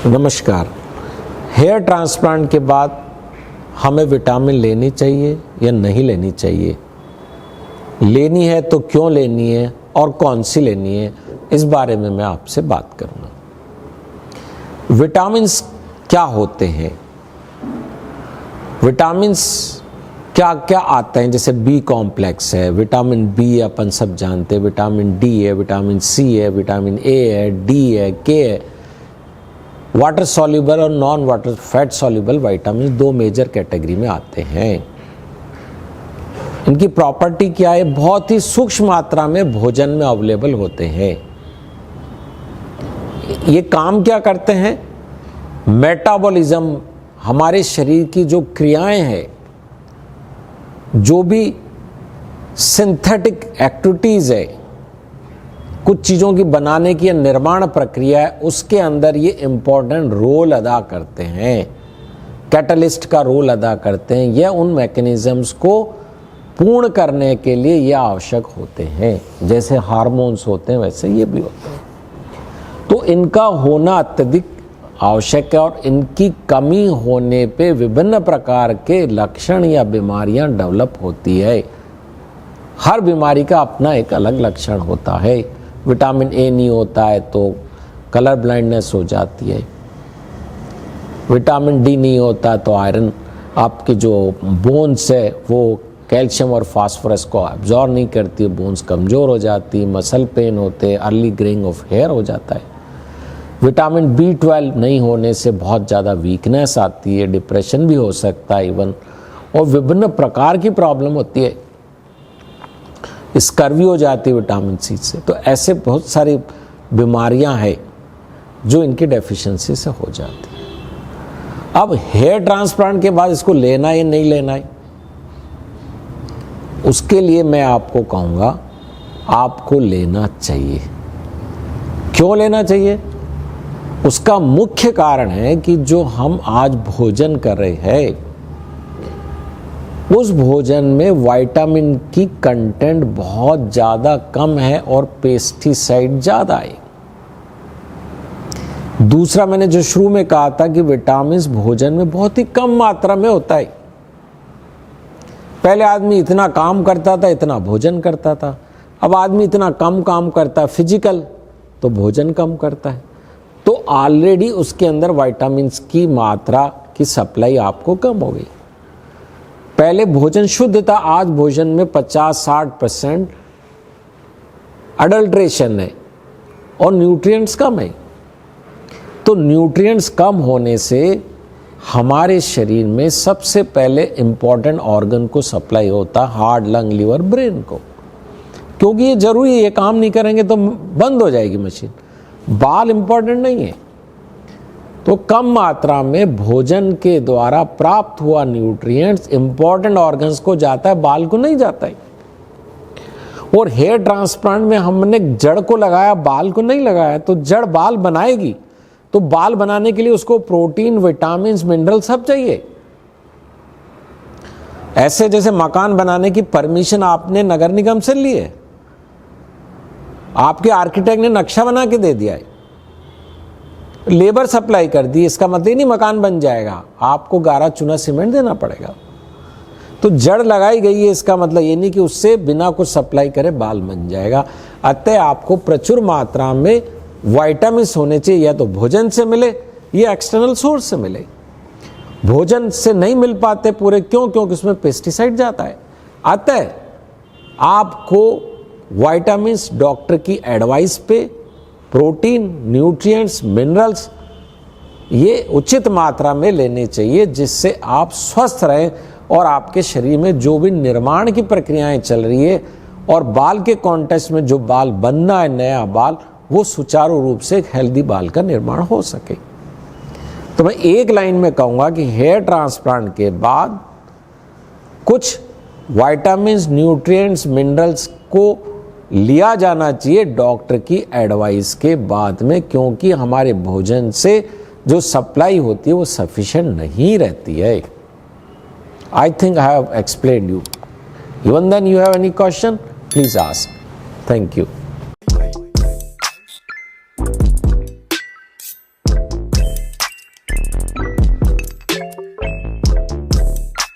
नमस्कार। Hair transplant के बाद हमें विटामिन लेनी चाहिए या नहीं लेनी चाहिए, लेनी है तो क्यों लेनी है और कौन सी लेनी है, इस बारे में मैं आपसे बात करूँगा। विटामिन्स क्या होते हैं, विटामिन्स क्या क्या आते हैं, जैसे बी कॉम्प्लेक्स है, विटामिन बी अपन सब जानते हैं, विटामिन डी है, विटामिन सी है, विटामिन ए है, डी है, के है। वाटर सॉल्युबल और non water fat soluble vitamin दो मेजर कैटेगरी में आते हैं। इनकी प्रॉपर्टी क्या है, बहुत ही सूक्ष्म मात्रा में भोजन में अवेलेबल होते हैं। ये काम क्या करते हैं, मेटाबॉलिज्म, हमारे शरीर की जो क्रियाएं हैं, जो भी सिंथेटिक एक्टिविटीज है, कुछ चीज़ों की बनाने की निर्माण प्रक्रिया है, उसके अंदर ये इम्पोर्टेंट रोल अदा करते हैं, कैटलिस्ट का रोल अदा करते हैं। यह उन मैकेनिज्म्स को पूर्ण करने के लिए ये आवश्यक होते हैं। जैसे हार्मोन्स होते हैं वैसे ये भी होते हैं। तो इनका होना अत्यधिक आवश्यक है और इनकी कमी होने पे विभिन्न प्रकार के लक्षण या बीमारियां डेवलप होती है। हर बीमारी का अपना एक अलग लक्षण होता है। विटामिन ए नहीं होता है तो कलर ब्लाइंडनेस हो जाती है, विटामिन डी नहीं होता तो आयरन, आपके जो बोन्स है वो कैल्शियम और फास्फोरस को एब्जॉर्ब नहीं करती, बोन्स कमज़ोर हो जाती, मसल पेन होते, अर्ली ग्रेइंग ऑफ हेयर हो जाता है। विटामिन B12 नहीं होने से बहुत ज़्यादा वीकनेस आती है, डिप्रेशन भी हो सकता है इवन, और विभिन्न प्रकार की प्रॉब्लम होती है, स्कर्वी हो जाती है विटामिन सी से। तो ऐसे बहुत सारी बीमारियां हैं जो इनकी डेफिशिएंसी से हो जाती है। अब हेयर ट्रांसप्लांट के बाद इसको लेना है या नहीं लेना है, उसके लिए मैं आपको कहूँगा आपको लेना चाहिए। क्यों लेना चाहिए, उसका मुख्य कारण है कि जो हम आज भोजन कर रहे हैं उस भोजन में विटामिन की कंटेंट बहुत ज़्यादा कम है और पेस्टिसाइड ज़्यादा है। दूसरा, मैंने जो शुरू में कहा था कि विटामिन भोजन में बहुत ही कम मात्रा में होता है। पहले आदमी इतना काम करता था, इतना भोजन करता था, अब आदमी इतना कम काम करता है फिजिकल, तो भोजन कम करता है, तो ऑलरेडी उसके अंदर विटामिन की मात्रा की सप्लाई आपको कम हो गई। पहले भोजन शुद्ध था, आज भोजन में 50-60% अडल्ट्रेशन है और न्यूट्रिएंट्स कम है। तो न्यूट्रिएंट्स कम होने से हमारे शरीर में सबसे पहले इंपॉर्टेंट ऑर्गन को सप्लाई होता है, हार्ट, लंग, लिवर, ब्रेन को, क्योंकि ये जरूरी है, ये काम नहीं करेंगे तो बंद हो जाएगी मशीन। बाल इंपॉर्टेंट नहीं है, तो कम मात्रा में भोजन के द्वारा प्राप्त हुआ न्यूट्रिएंट्स इंपॉर्टेंट ऑर्गन्स को जाता है, बाल को नहीं जाता है। और हेयर ट्रांसप्लांट में हमने जड़ को लगाया, बाल को नहीं लगाया, तो जड़ बाल बनाएगी, तो बाल बनाने के लिए उसको प्रोटीन, विटामिन, मिनरल सब चाहिए। ऐसे जैसे मकान बनाने की परमिशन आपने नगर निगम से ली है, आपके आर्किटेक्ट ने नक्शा बना के दे दिया है, लेबर सप्लाई कर दी, इसका मतलब नहीं मकान बन जाएगा, आपको गारा चूना सीमेंट देना पड़ेगा। तो जड़ लगाई गई है, इसका मतलब ये नहीं कि उससे बिना कुछ सप्लाई करे बाल बन जाएगा। अतः आपको प्रचुर मात्रा में विटामिन होने चाहिए, या तो भोजन से मिले या एक्सटर्नल सोर्स से मिले। भोजन से नहीं मिल पाते पूरे, क्योंकि उसमें पेस्टिसाइड जाता है। अतः आपको विटामिन डॉक्टर की एडवाइस पे प्रोटीन, न्यूट्रिएंट्स, मिनरल्स ये उचित मात्रा में लेने चाहिए, जिससे आप स्वस्थ रहें और आपके शरीर में जो भी निर्माण की प्रक्रियाएं चल रही है और बाल के कॉन्टेक्स्ट में जो बाल बनना है, नया बाल, वो सुचारू रूप से एक हेल्दी बाल का निर्माण हो सके। तो मैं एक लाइन में कहूँगा कि हेयर ट्रांसप्लांट के बाद कुछ विटामिन, न्यूट्रिएंट्स, मिनरल्स को लिया जाना चाहिए डॉक्टर की एडवाइस के बाद में, क्योंकि हमारे भोजन से जो सप्लाई होती है वो सफिशिएंट नहीं रहती है। I think I have explained you. Even then you have any question, please ask. Thank you.